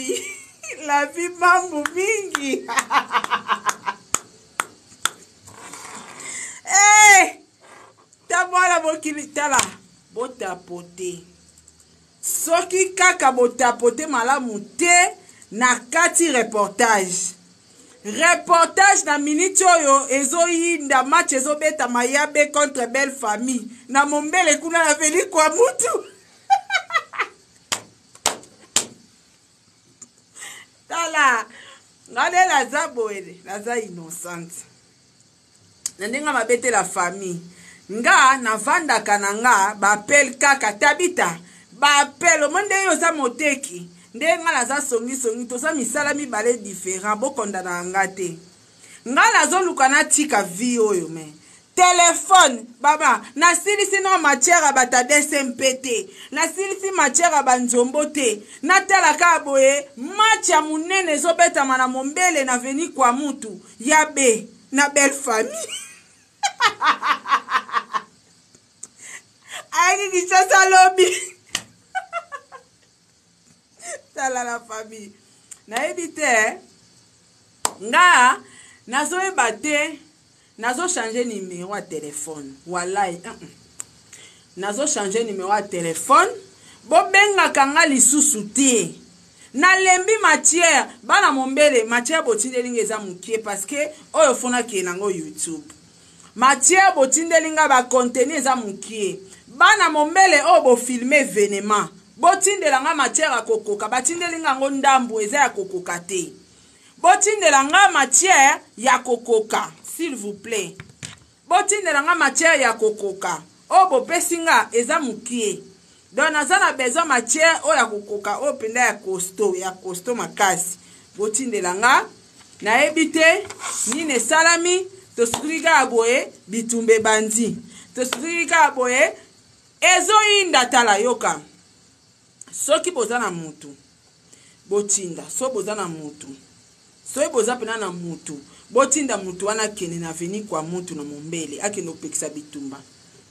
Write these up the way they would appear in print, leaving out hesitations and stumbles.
vie. La vie mambo mingi. Hey! Tabala mokili tala. Botapote. Soki kaka botapote malamu te na kati reportage. Reportage na minute oyo ezo yinda match ezo beta Mayabe contre Belle Famille. Na mombele kuna na veli kwa mutu. Tala. Ngade la zaboele. La za innocente. Nandenga mabete la famille. Nga na vanda kananga bapel kaka tabita. Bapel monde yo za moteki. Ndenga la za songi to za misala mibale différent bokonda na ngate. Nga la zo lukana tika vi oyo me. Téléphone baba na silisi no matière bata DSMPT. Na silisi matière banzombo te. Na tala ka boye match ya munene zo beta mana mombele na veni kwa mutu. Yabe na Belle Famille. Aïe qui ça lobby. Tala la famille. Na ebite nga nazo ebate nazo changer numéro à téléphone. Wallahi. Nazo changer numéro à téléphone. Bo benga kanga lisusu te. Na lembi matière bana mombele matière botindeli ngeza mukie parce que oyo fona ke nango YouTube. Matière botindeli nga ba contenu eza mukie. Bana mombele o bo filmer événement. Botindela nga matière ya kokoka batindeli nga ngo ndambu eza ya kokoka te. Botindela nga matière ya kokoka s'il vous plaît. Botindela nga matière ya kokoka o bo pesinga eza mukie. Donc nazana besoin matière o ya kokoka o penda ya costaud makasi. Botindela nga na ebite nine salami to skriga aboye bitumbe bandi. To skriga aboye ezo inda tala yoka. Soki boza na mutu botinda so boza na mutu so boza pena na mutu botinda mutu wana kene na veni kwa mutu na mombele akeno pekisa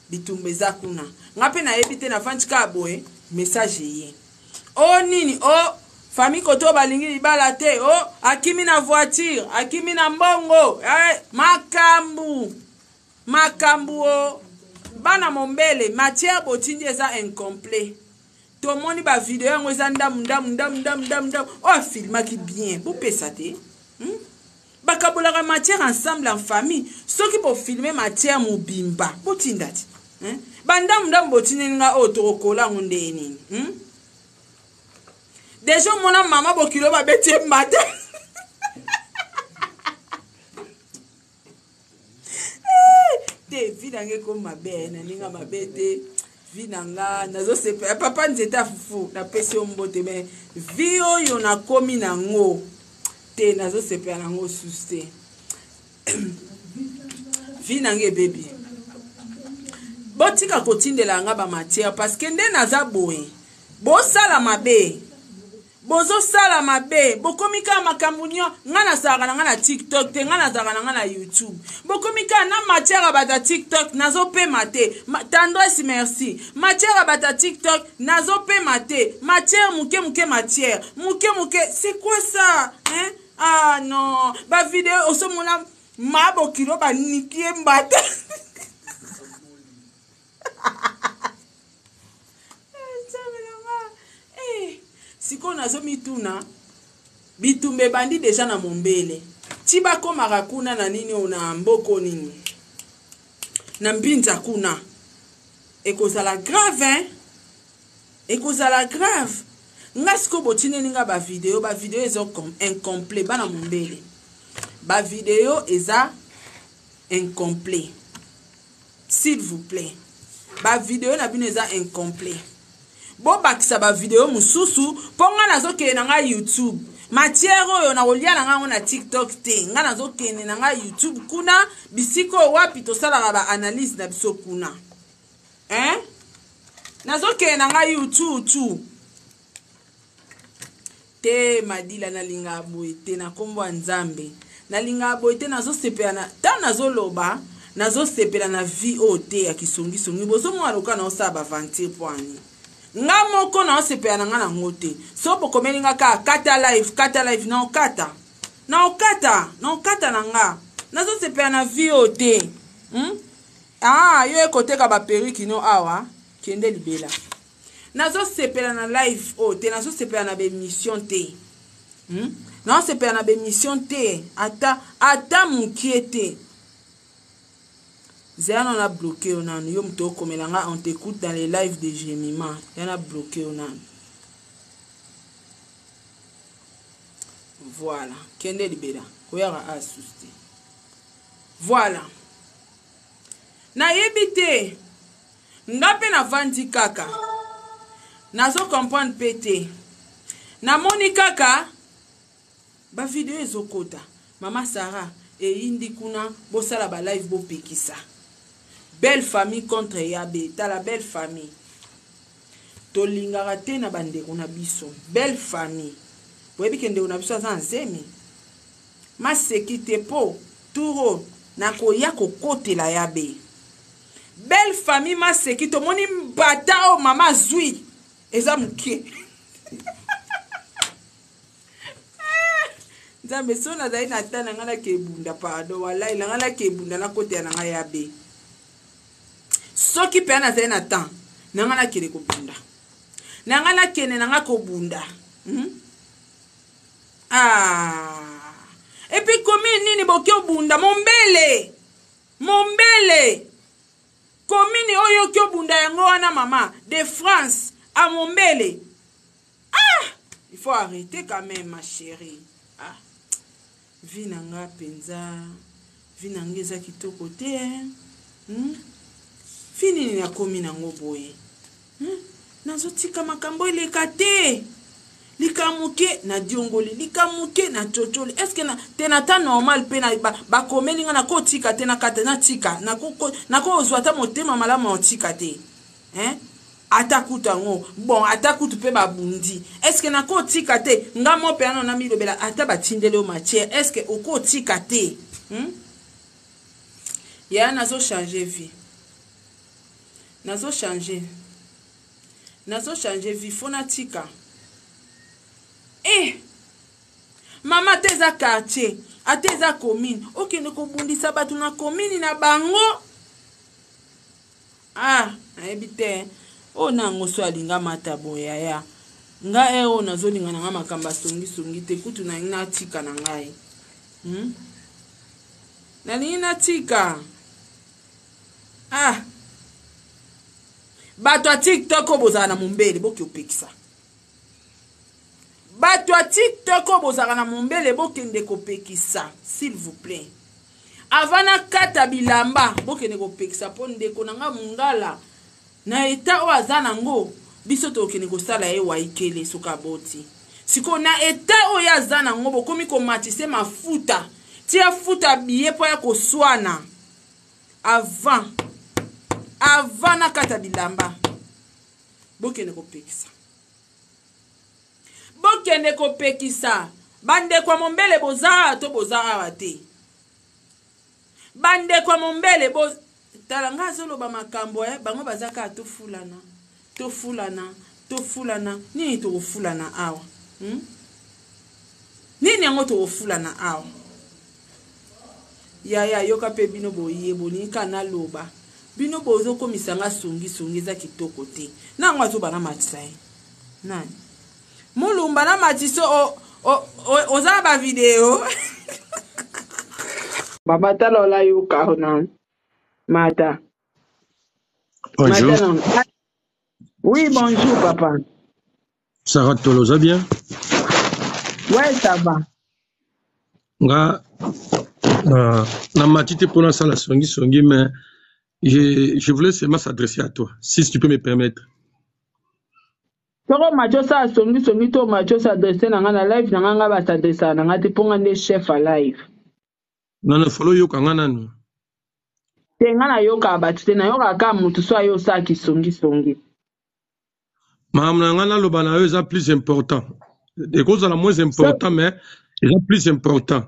bitumbe za kuna ngape na ebite na fanchika boye message ye o nini o famille koto balingi libala te o akimi na voiture akimi na mbongo makambu o bana mombele matière botindi eza incomplet. Tout le monde va vidéo en faisant dam. Oh, filma qui bien. Vous pouvez ça te. Bakabola matière ensemble en famille. Ceux qui peuvent filmer matière mobimba. Botindati. Bandam botininga otorokola ngondeni. Déjà mon maman bokilo ba beti mate. Te vidange comme ma belle, ninga ma bête. Vinanga nazo sepe papa nzeta fufu na pesi ombote mais vi oyo na komi nango te nazo sepe nango suste vinange baby botika kotindela nga ba matière parce que nde naza boye bo sala mabe bozo sala mabe bokomika makambunyo ngana saka na ngana TikTok te ngana saka na ngana YouTube bokomika na matière bata TikTok nazo pe mate tendresse merci matière bata TikTok nazo pe mate matière muke matière muke c'est quoi ça hein ah non ba vidéo osomona mabo kilo ba nikie mbata siko nazo mituna bitumbe bandi deja na mombele tiba komaka kuna na nini ona mboko nini na mbinza kuna ekozala grave hein ekozala grave nga siko botineli nga ba video ezo incomplet bana mombele ba video eza incomplet s'il vous plaît ba video na bino eza incomplet bo bakisa ba video mususu ponga nazo kene nga YouTube matière oyo na kolia nga na TikTok te nga nazo kene nga YouTube kuna bisiko wapi to sala ba analyse na biso kuna hein nazo kene nga YouTube tu te madila na linga boite na kombo nzambe na linga boite nazo sepena ta nazo loba nazo sepela na vie ote ya kisongi bozo mwa loka na osaba 20 points nga moko na osepela na nga na ngote so bokomeli nga ka kata live na okata na nga nazosepela na vie o te yo ekoteka baperiki no awa kende libela nazosepela na live o te nazosepela na bemission te nazosepela na bemission te ata mokie te Zéana on a bloqué on a yo mto komelanga on t'écoute dans les lives de Gemima y en a bloqué on a voilà kende libera koyara asuste voilà na yebite ngape na vandi kaka nazo comprendre pété na moni kaka ba vidéo ezokota mama Sarah e indi kuna bosala ba live bo pekisa belle famille contre Yabé, t'as la belle famille. Tolingara te na bande on a biso. Belle famille. Vous voyez que on a biso sans zemi. Ma sekite po turo na koya ko kote la Yabé. Belle famille ma sekite moni mbata o mama zui. Eza muke. Nzambe so na zai na tana ngala ke bunda pardon wallahi la ngala ke bunda na kote na Yabé. Soki pe na zena tan nanga na kele ko bunda nanga na kene nanga ko bunda et puis commune nini bokyo bunda mombele commune oyo kyo bunda yango wana mama de France à mombele il faut arrêter quand même ma chérie vie nanga penza vie nanga za kitoko te fini na komi na ngoboye nazotika makambo ileka te likamuke na diongoli likamuke na chocholi est-ce que na tenata normal pe na ba komeli nga na ko tika te na kata na tika na ko ozwata motema malama otika te atakuta ngo bon atakutu pe babundi est-ce que na ko tika te nga mo pe na milobela ata batindele o matière est-ce que o ko tika te ya nazo changer vie nazo changer vie fonatika mama teza quartier ateza commune okende ko bundisa batu na commune na bango ebite ona ngoso alinga mata boya ya nga o nazo linga na makamba songi te kutu na ina tika na ngai na nina tika bato a TikTok bozala na mombele boki opekisa bato a TikTok bozala na mombele bokende kopekisa s'il vous plaît avana kata bilamba bokende kopekisa po ndeko nanga mungala na eta o azana ngo biso to kende kosala ye waikele soka boti siko na eta o ya azana ngo bokomi ko matise mafuta tia futa biye po ya koswana avant na kata bilamba bokende kopekisa bande kwa mombele boza to boza awate bande kwa mombele bo talanga zolo ba makambo bango bazaka tofulana nini to kufulana awa nini yango to kufulana awa ya yoka pe bino boye boni kana loba bino bozo komisanga songi za kitoko te nango azoba na matisai nani mulumba na matiso oza ba video baba talola yoka hona mata bonjour mata oui bonjour papa Sarah Tolosa bien ouais ça va nga na matite pour la salle songi mais je voulais seulement s'adresser à toi, si tu peux me permettre. Toko macho sa songi to macho s'adresser na nga na live na nga ba s'adresser na nga te ponga nde chef a live. Non, follow yo kanga nanu. Te nga na yoka batu te na yoka ka mutu so ayo sa ki songi. Mam na nga na loba na yo eza plus important. Des causes la moins important mais eza plus important.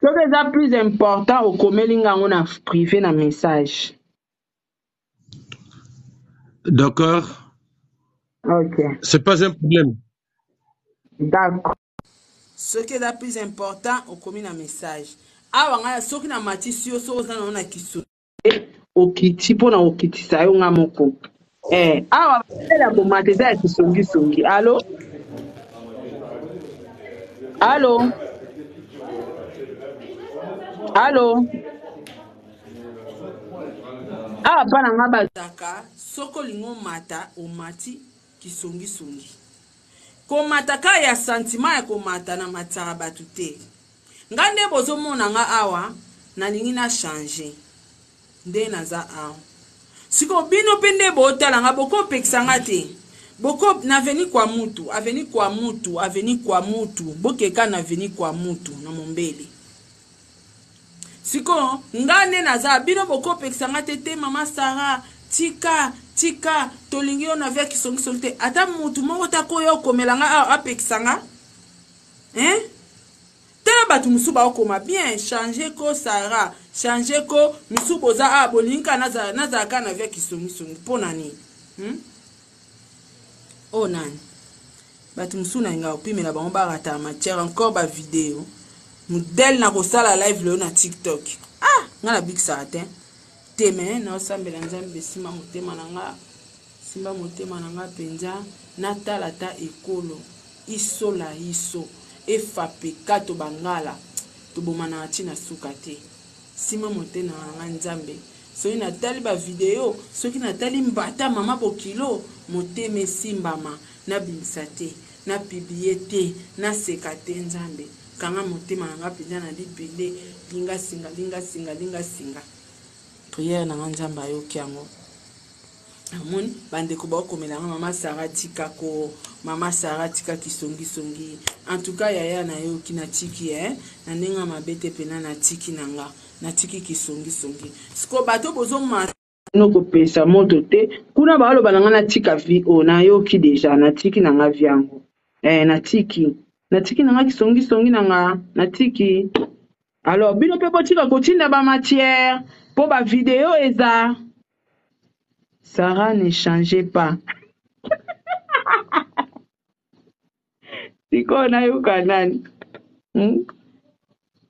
Ce qui est plus important au komelinga on a privé na message. D'accord. Ok. C'est pas un problème. D'accord. Ce qui est le plus important, on commet un message. Ah, ce qui n'a pas été sûr, c'est qu'on a qui sont. Okiti pona okiti sayo nga moko. Awa la bomate za kisongi songi. Allô? Allô? Allô? Awa pana nga bataka soko lingo mata omati kisongi songi. Komata ka ya sentiment ya komata na matara batu te. Nga nde bozomona nga awa nalingi na changer. Nde naza awa. Siko bino pe nde botala nga boko pekisa nga te. Boko na veni kwa mutu, aveni kwa mutu, aveni kwa mutu. Bokeka na veni kwa mutu na mombele. Siko nga nde naza bino boko pekisa nga te mama Sarah tika tolingi yo na via kisongi songi te. Ata mutu moko tako yo komela nga apekisa nga. Tala batu musu ba okoma bien changer ko Sarah, changer ko musu boza bolinka naza ka na via kisongi songi pona ni. Oh nani. Batu musu na nga opimela bango ba rata matière encore ba vidéo. Modèle na ko sala live leo na TikTok. Nga na big sarate. Teme na osambela nzambe simba motema na nga penza natala ta ekolo isola iso efape kato bangala tobomana atina suka te sima motema na nga nzambe soki natali ba video soki natali mbata mama bokilo moteme simbama na bimisa te na publier te na seka te nzambe kanga motema na nga penza na libele linga singa prière na nga nzambe ayoki yango amoni bandeko baokomela nga mama Sarah tika kisongi songi en tout cas yaya na yoki na tiki na ndenge mabe te pena na tiki na nga na tiki kisongi songi siko bato bozomata nokopesa moto te kuna baoloba na nga na tika vi na yoki deja na tiki na nga vi yango na tiki na nga kisongi songi na nga na tiki. Alors bino pe botika kotinda ba matière po ba vidéo eza Sarah ne changeait pas. Siko na yoka nani?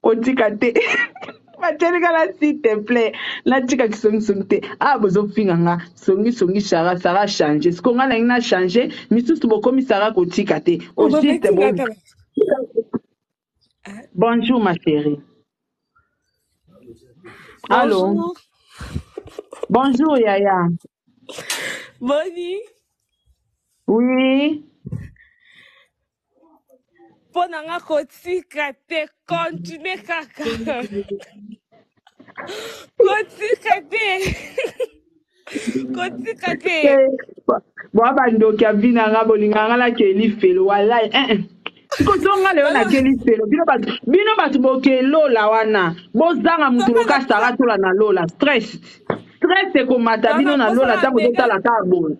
Kotika te. Matelika s'il te plaît. La tika kisongi songi te. Bozo finga nga songi Sarah changer. Siko nga na changer, misusu bokomi Sarah kotika te. Aussi c'est bon. Bonjour ma chérie. Allô? Bonjour. Bonjour Yaya. Boni. Oui. Ponanga kotika te continue kaka. Kotika te. Bwa bandoki avina nga bolinga nga la keli felo wallahi Sikozonga leo na keli felo bino batu bokelola wana bozanga mutu loka Sarah tola na lola stress ekomata bino na lola tango totala ka bona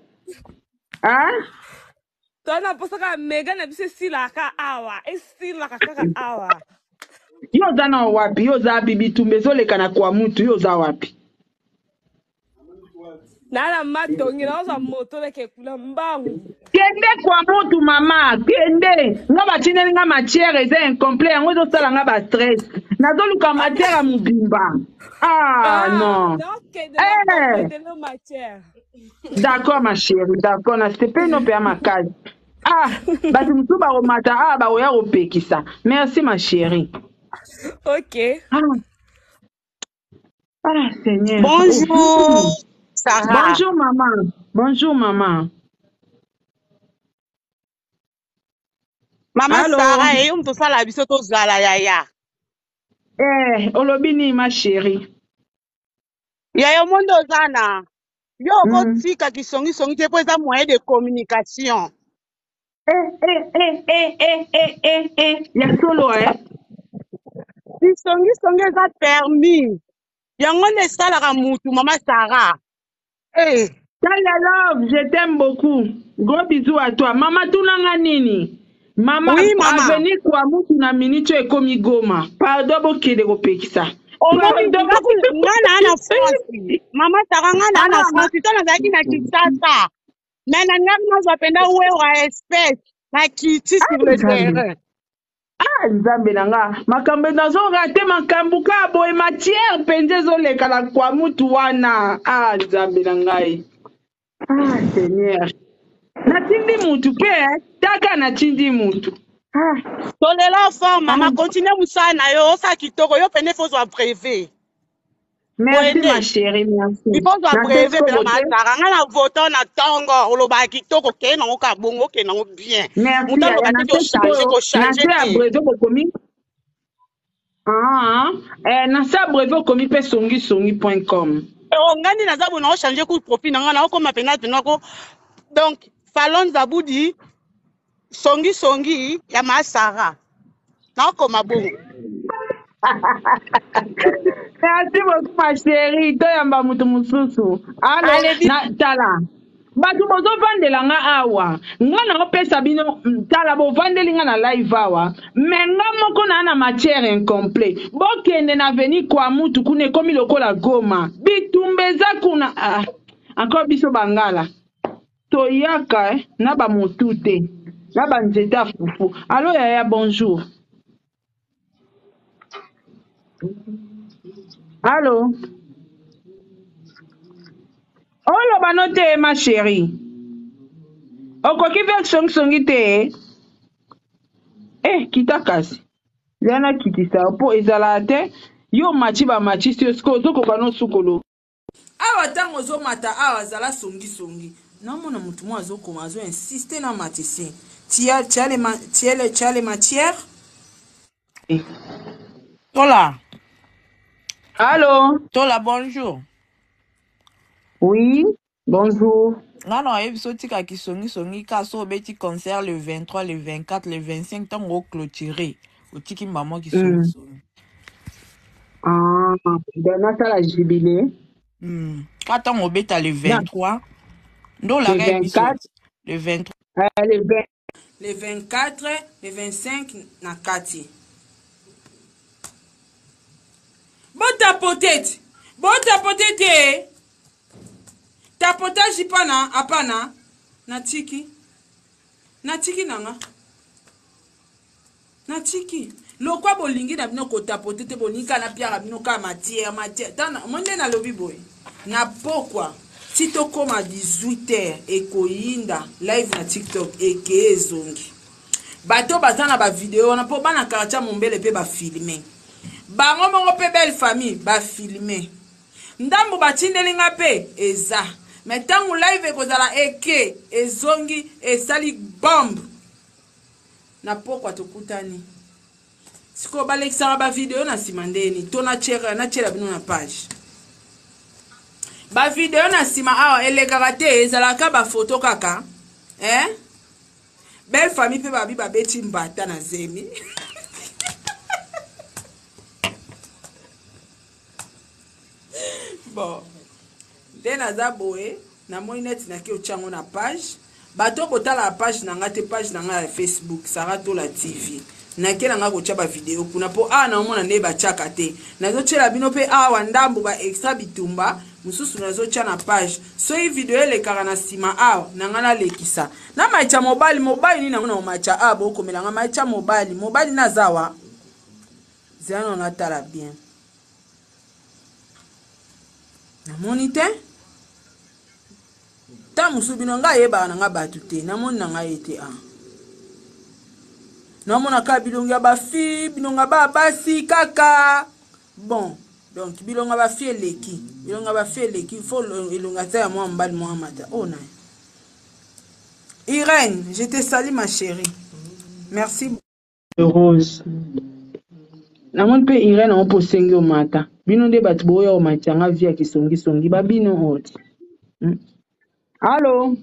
tona posaka mega na biso esilaka awa kaka awa yo oza na wapi yo oza bibitumba ezoleka na kwa mutu yo oza wapi nana matongi naoza moto leke kuna mbangu kende kwa mutu mama kende nga batindeli nga matière eza incomplet yango ezosala nga ba stress nazoluka matière ya mobimba non d'accord ma chérie d'accord na sepe no mpe ya makasi batu mosusu bakomata bakoya kopekisa merci ma chérie. Ok. Seigneur. Bonjour Sarah. Bonjour maman. Bonjour maman. Maman Sarah on peut faire la biso tozala yaya. Olobi ni ma chérie. Yaya mondo zana. Yo kotika kisongi songi te po eza moyen de communication. Ya solo Kisongi songi eza permis. Yango nde esalaka mutu mama Sarah. Tala love, je t'aime beaucoup. Gros bisous à toi. Maman tunanga nini? Mama, oui, maman. Avenir kwa mutu na minito ekomi Goma. Pardon bokede kopekisa. Ngana ana France. Mama Sarah ngana ana France. Tona zaki na Kinshasa. Mais nous appelons ouais espèce. Na kiti sur le Nzambe. terrain. Nzambe na nga makambo nazonga te makambo ka boye matière mpenza ezoleka na kwa mutu wana. Nzambe na ngai. Seigneur. Natindi mutu ke taka natindi mutu. Tolela fort maman continue musana yo sa kitoko yo pene faut soit brevet. Merci ma chérie, merci. Il faut soit brevet de la mazara ngana voto na tongo oloba kitoko ke na ka bongo ke na bien. Merci Mutambo ya ka ko changer na brevet bokomi. Na sa brevet bokomi pe songi.com. Ngani na zabu na changer ku profil na ngana ko mapena ko donc Falon Zaboudi songi ya masara. Na ko mabongo. Merci beaucoup ma chérie, toyamba mutu mususu. Na tala. Batu bozo vandela nga awa. Nga na opesa bino tala bo vandeli nga na live awa. Menga moko na matière incomplet. Bokende na veni kwa mutu kune komi lokola Goma. Bitumbeza kuna encore biso bangala. Toyaka na ba mutu te. Na ba nzeta fufu. Allo yaya bonjour. Allô? Oh, banote ma chérie. Okoki ve songi te. Kita kasi. Yana kitisa po ezala te. Yo machi ba machi si osko zoko bano sukolo. Awa tango zo mata awa zala songi. Namona mutu mwa zo koma zo insiste na matisi. Tia les matières. Tola. Allô? Tola, bonjour. Oui, bonjour. Non, ebisotika ki songi kaso beti concert le 23, le 24, le 25 tango clôturé. Otiki maman ki songi. Donata la jubilé. Quand on beta le 23, ndo la le 24, le 23. Le 24, le 25 na kati. Bota potete. Tapotage pana apana natiki nanga natiki lokwa bolingi na bino ko tapotete bonika na piara bino ka matière tana monde na lobi boy na pokwa sito koma 18h ekoyinda live na TikTok eke ezongi bato batana ba vidéo na po bana karacha mombele pe ba filmer bango mongo pe belle famille ba filmer ndambo batindeli nga pe eza metangu live kozala eke ezongi esali bombe na pokwa tokutani siko balekisaka ba video na sima ndeni to na chera bino na page ba video na sima awa elekaka te ezalaka ba photo kaka belle famille pe babi babeti mbata na zemi bon den aza boye na moi net na ki ochango na page bato botala la page na nga te page na nga ya Facebook Sarah Tola TV na ke na nga kocha ba video kuna po na omona ne ba chaka te nazo chela bino pe awa ndambo ba extra bitumba mususu nazo cha na page so hii video ele kaka na sima awa na nga na lekisa na maicha mobile ni na ngona maicha abo komela nga maicha mobile na zawa zano na tala bien na monite ta musubino nga yeba na nga batu te na moni na nga ete na mona ka bilonga ba fi bilonga ba basi kaka bon donc bilonga ba fi eleki faut ilonga ta moi mbali moi mata na Irène, je te salue ma chérie. Merci Rose. Na mon pe Irène on po sengi o mata. Bino nde batu boya o matanga via kisongi ba bino oti. Allô?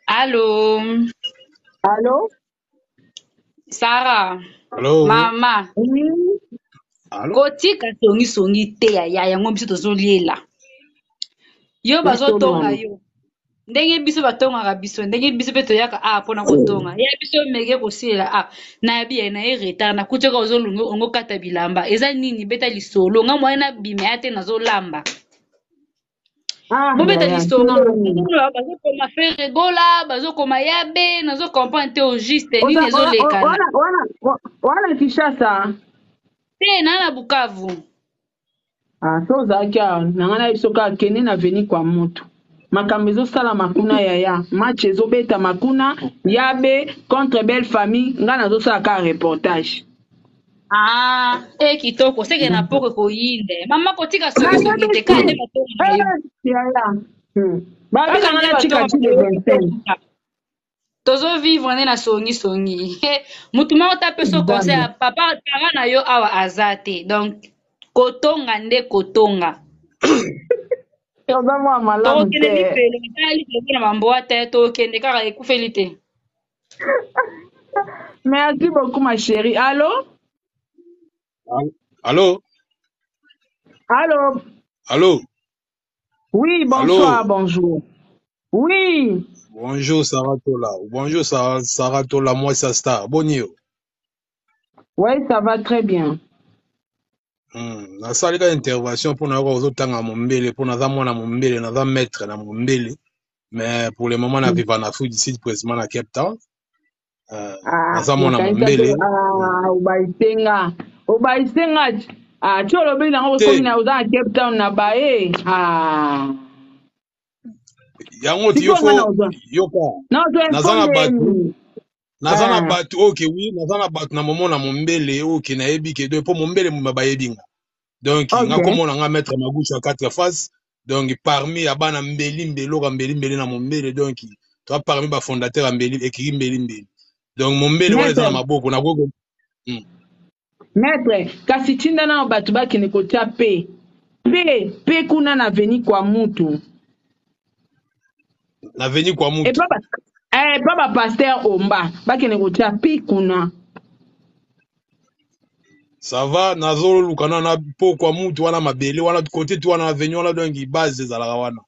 Allô? Sarah. Allô? Mama. Oui. Allô? Kotika songi te ya yango biso tozoliela. Yo bazotonga yo. Ndenge biso batongaka biso, ndenge biso pe toyaka pona kotonga. Ya biso mege kosiela na biya na retard na kuteka ozolunga ongo kata bilamba. Eza nini beta lisolo nga mwana bime ate nazolamba. Ah, bobeta ya, lisolo tunamoni. bazokoma feregola bazokoma yabe nazo comprendre te au juste nini ezolekana Wana Kishasa. te na Bukavu. Ah, so ozalaki awa nanga na biso kaka kende na veni kwa moto makambo ezosala makuna yaya match ezobeta makuna yabe contre belle famille nga nazosala kaka reportage. Kitoko seke na poke koyinde mama kotika songisongi te kaka nde batonga na yo yaya babi kaka nanga nde natika batonga ti na le yo 25 tozovivre nde na songisongi mutu moko ta peso conseil ya papa parent na yo awa aza te donc kotonga nde kotonga oza mwa malamu tokokende te lifelo tala lifelo na bamboa te tokende kaka ekufeli te merci beaucoup ma chérie allo Allô? allo Allô? oui bonsoir Allô? bonjour oui Bonjour Saratola. Bonjour Saratola, moi c'est Star. Bonio. oui ça va très bien Nasalika intervention pour naza ozotanga mombele pour naza mwana mombele naza maître na mombele mais pour le moment na vivre na Afrique du Sud précisément na Cape Town. Naza mwana mombele. obaisenga ti olobeli nango komi na oza na Cape Town na baye Yango ti yoko yoka. Naza na batu. nazoinfondeni Naza na batu oke oui, naza na batu na momo na mombele oke na yebi ke do po mombele mba bayebinga. Donc nga komona nga mettre ma gauche à quatre faces. Donc parmi abana mbeli mbeli na mombele donc toi parmi ba fondateur ya mbeli ekiri mbeli. Donc mombele wana eza na maboko na gogo. maître kasi tinda na bato bakende kotia pe kuna na veni kwa mutu Na veni kwa mutu. pa ba pasteur omba bakende kotia pe kuna Ça va nazo lukana na po kwa mutu wana mabele wana côté tu wana veni wana donc base ezalaka wana.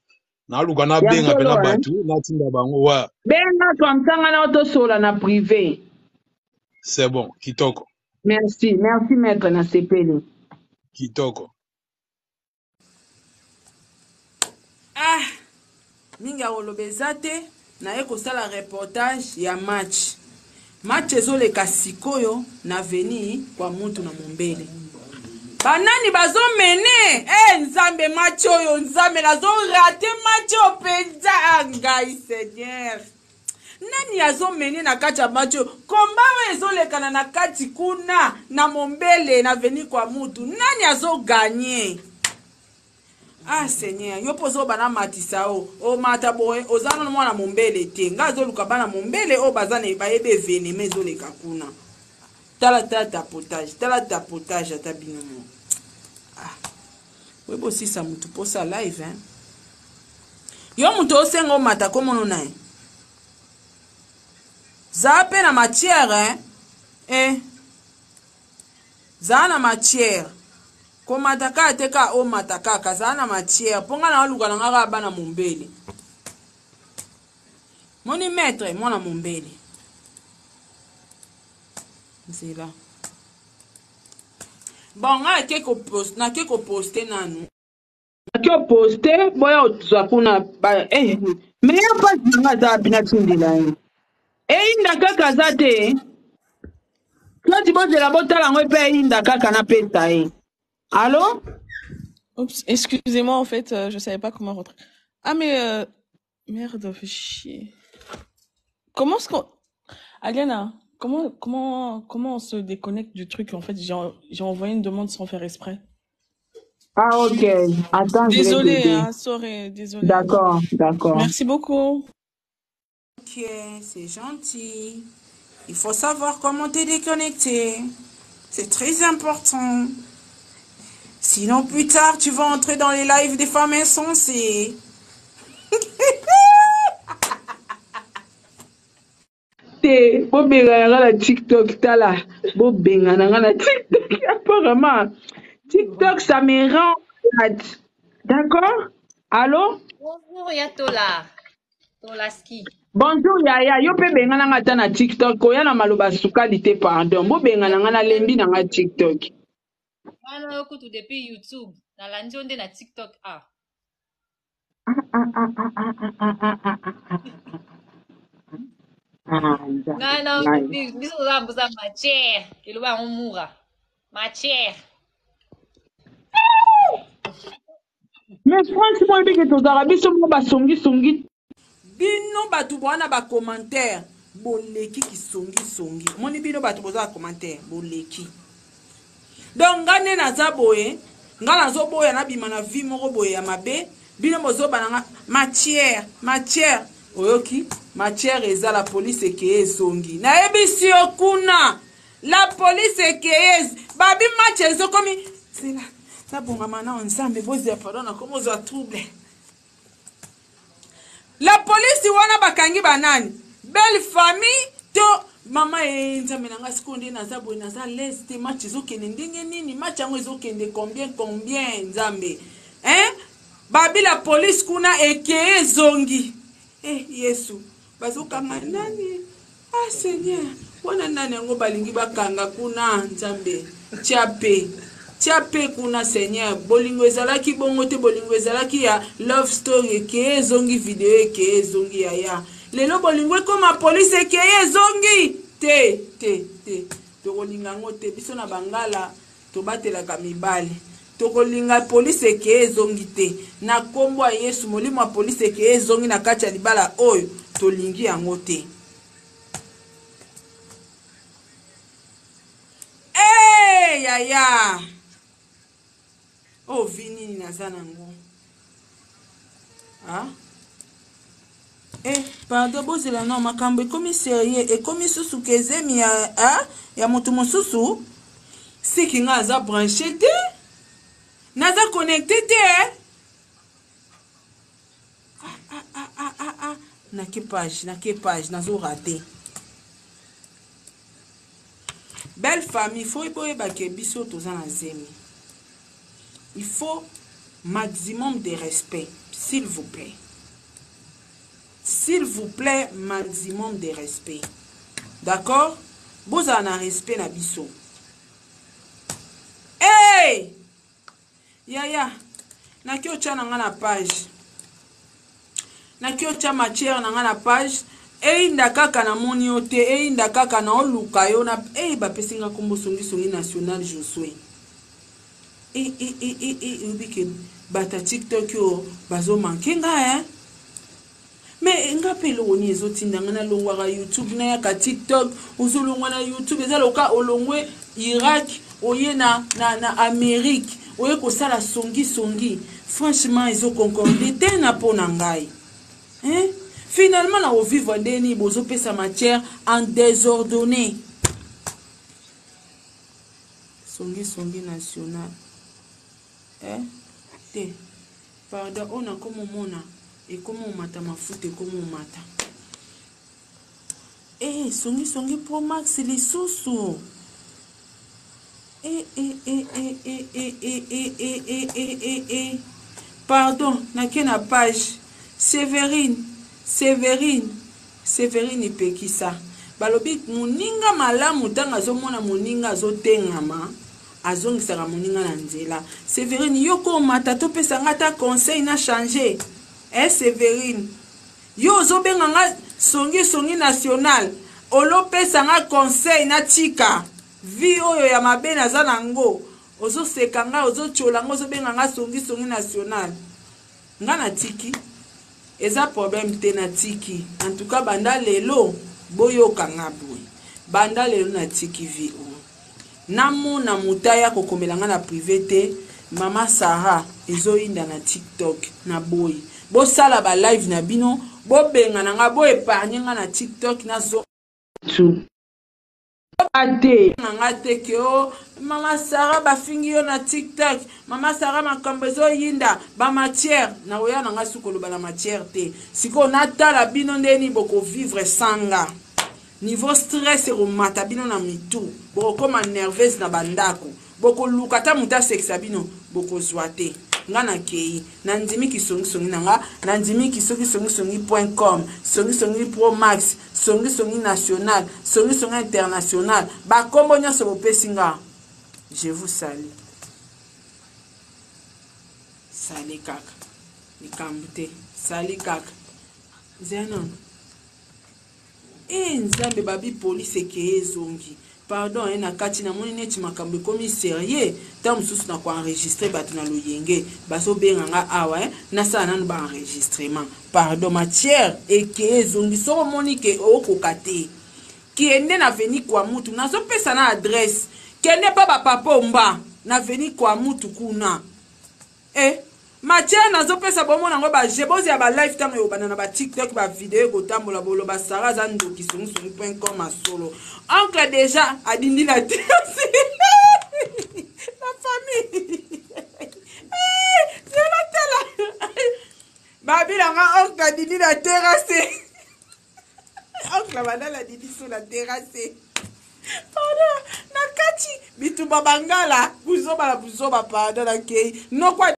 Na lukana benga pena batu na tinda bango wa. Benga twamsanga na otosola na privé. C'est bon, kitoko. Merci maître na sepeli. Kitoko. mingi akoloba eza te naye kosala reportage ya match ezoleka sikoyo na veni kwa mutu na mombele banani bazomene nzambe match oyo nzambe nazorate match oyo mpenza ngai seigneur nani azomene na kati ya match oyo komba oyo ezolekana na kati kuna na mombele na veni kwa mutu nani azoganye Seigneur, yo pozo bana matisa o mata boy ozana mwana mombele te nga zoluka bana mombele o bazana bayebe vene mezoleka kuna tala tapotage ata binomo webo sisa mutu posa live yo mutu osengo mata komono nae za pe na matière za na matière komataka te ka o mataka kaza na matière ponga na luka na ngaka bana mombele moni maître mwana mombele nzela bon nga ke ko poster nanu ke poster boya otza kuna ba mais ya pas nga za bina tindila inda kaka za te kati bozela botala ngo pe inda kaka na pesa Allô? Oups, excusez-moi, en fait, je savais pas comment rentrer. Ah, mais... merde, fait chier. Comment est-ce qu'on... Aliana, comment on se déconnecte du truc? En fait, j'ai envoyé une demande sans faire exprès. Ah, ok. Attends, désolée, sorry, désolée. D'accord. Merci beaucoup. Ok, c'est gentil. Il faut savoir comment te déconnecter. C'est très important. Sinon, plus tard, tu vas entrer dans les lives des femmes insensées. Bobenga na TikTok tala. Bobenga na TikTok. Apparemment, TikTok, ça me rend malade. D'accord? Allô? Bonjour, Yatola. Tolaski. Bonjour, Yaya. Yo pe benga na ngata na TikTok. Koya na maloba sukalite pardon. Bobenga na lembi na TikTok. Ano yokutu depuis YouTube. Na lanjonde na TikTok. Non, biso za matière. Il va en mourir. Matière. Mais franchement, il y a des arabes qui sont bino bato bwana ba commentaire boleki kisongi moni bino bato boza commentaire boleki donc ngane naza boye nga nazoboya nabima na vie moko boye ya mabe bino bozobananga matière oyoki matière eza la police ekeye ezongi nayebisi yo kuna la police ekeye babi match ezokomi sela nabongama na nzambe bozela pardon nakomozwa trouble. La police wana bakangi banani belle famille to mama nzambe nanga sikonde naza boye naza leste match ezokende ndenge nini match yango ezokende combien nzambe babi la police kuna ekeye zongi yesu bazokanga nani seigneur wana nani yango balingi bakanga kuna nzambe tiape kuna seigneur bolingo ezalaki bongo te bolingo ezalaki ya love story ekeye ezongi video ekeye ezongi yaya lelo bolingo ekoma police ekeye ezongi te tokolinga ngo te biso na bangala tobatelaka mibale tokolinga police ekeye ezongi te na kombo ya yesu molimo ya police ekeye ezongi na kati ya libala oyo tolingi yango te. Yaya vinini naza nango pardon bozela no makambo ekomi sérieux ekomi susu kezemi ya moto mosusu siki nga aza branché te naza connecté te nake page nazo raté. Belle famille, il faut que biso toza na zemi. Il faut maximum de respect, s'il vous plaît. S'il vous plaît, maximum de respect. D'accord? Boza na respect na biso. Hey! Yaya, na kyo tia na nga na page. Na kyo tia matière na nga na page. Inda kaka na moni yo te, inda kaka na oluka yo na bapesi nga kombo songi national Josué. Ubike bata TikTok yo bazo manke nga mais nga pelo oni ezotinda nga na longwa YouTube na ya ka TikTok uzolongwa na YouTube ezaloka olongwe Irak oye na Amérique oye ko sala songi franchement ezo concorde te na pona ngai. Finalement, na au vivre deni bozo pe sa matière en désordonné. Songi national. Pardon, on a comme mona et comment on mata ma foute et comment on mata. Songi pro max les sous. Pardon, na kena page Séverine ipekisa balobi moninga malamu tanga azomona moninga azotengama azongisaka moninga na nzela. Séverine yoko mata topesa nga ta conseil na changer. Séverine yo ozobenga nga songi national olopesa nga conseil na tika vi oyo ya mabe naza nango ozoseka nga ozochola nga ozobenga nga songi national nga na tiki. Eza problème te na tiki. En tout cas banda lelo boyo kangabwe. Banda lelo na tiki vi o. Namu na mutaya kokomelanga na privé te. Mama Sarah ezoinda na TikTok na boy. Bo sala ba live na bino, bo benga na nga bo épargner nga na TikTok na zo. Ate nga teke o Mama Sarah ba fingi yo na TikTok. Mama Sarah makambo ezoyinda ba matière na oya na nga sukolo ba la matière te. Siko na tala bino ndeni boko vivre sanga. Niveau stress e romata bino na mitu. Boko koma nerveuse na bandako. Boko lukata muta sexa bino boko zwate. Nga na kei nandimi kisongi nanga nandimi kisongi.com songi pro max songi national songi international ba kombo nyonso bopesi nga. Je vous salue kaka. likambo te sali kaka zenon nzambe babi police eke ezongi pardon na kati na moni neti makambo ekomi sérieux ta mosusu na koenregistre bato na loyenge bazobenganga awa nasala nanu baenregistrement pardon matière eke ezongi soko moni ke okoka te kiende na veni kwa mutu nazopesa na adresse kende pa bapapomba na veni kwa mutu kuna matière nazopesa bomo nango bajebozi ya balive ntango eyobana na batiktok bavideo ekotambola boloba sara za ndoki songisongi.com masolo oncle déjà adindi na terrasse la famille zelatala babilanga oncle adindi na terrasse oncle badala adindi so na terrasse pardon na kati bitumba bangala buzoba pardon na kei nokwa